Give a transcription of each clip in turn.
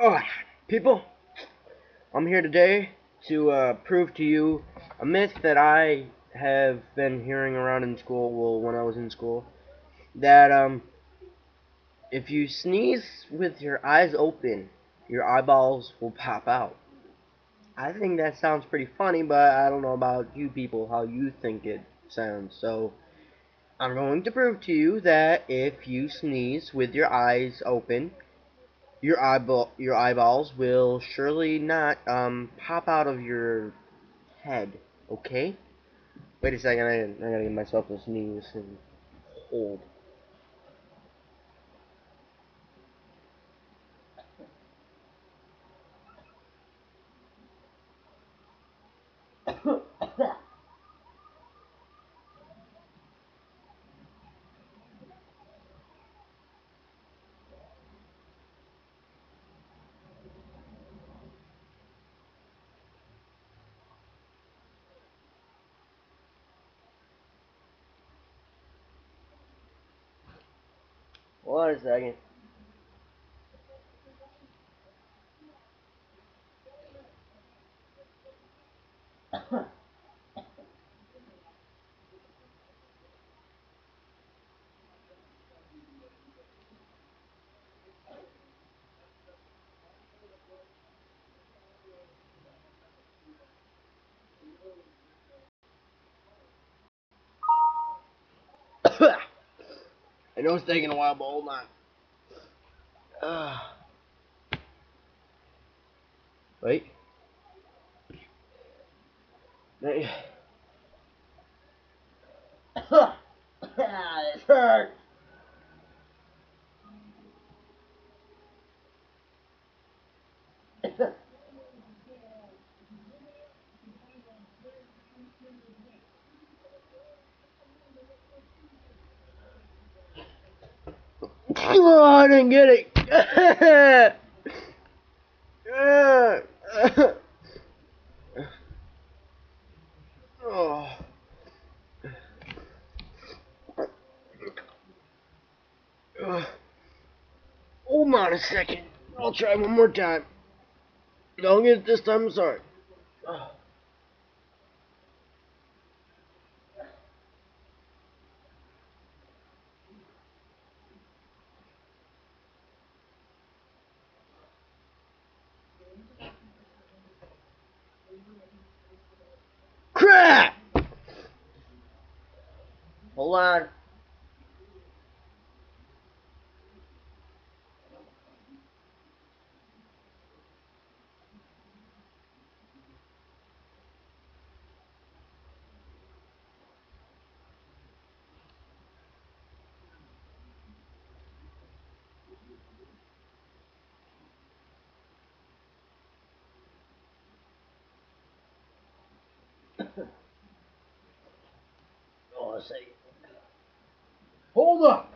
Oh, people, I'm here today to prove to you a myth that I have been hearing around in school, well, when I was in school, that if you sneeze with your eyes open, your eyeballs will pop out. I think that sounds pretty funny, but I don't know about you people, how you think it sounds. So, I'm going to prove to you that if you sneeze with your eyes open, your eyeballs will surely not pop out of your head. Okay? Wait a second, I gotta give myself a sneeze and hold. Wait a second. I know it's taking a while, but hold on. Uh, wait. Wait. It hurts. Oh, I didn't get it. Oh. Hold on a second. I'll try one more time. Don't get it this time, I'm sorry. Crap! Hold on. Oh, a second. Hold up.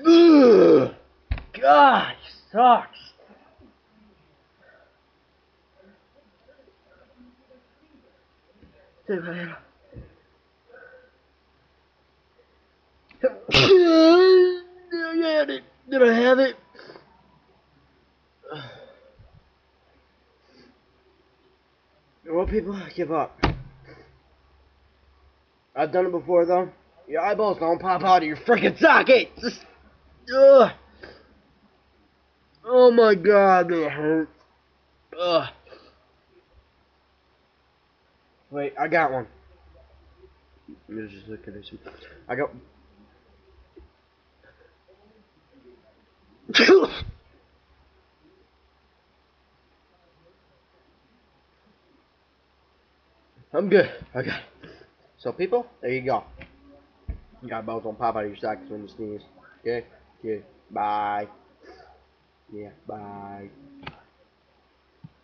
Ugh. God, sucks. Did I have it? Did I have it? Well, people, give up. I've done it before, though. Your eyeballs don't pop out of your freaking socket. Just, ugh. Oh my God, that hurts. Ugh. Wait, I got one. Let me just look at this. I got. I'm good. Okay. So, people, there you go. Your eyeballs don't pop out of your sockets when you sneeze. Okay? Okay. Bye. Yeah, bye.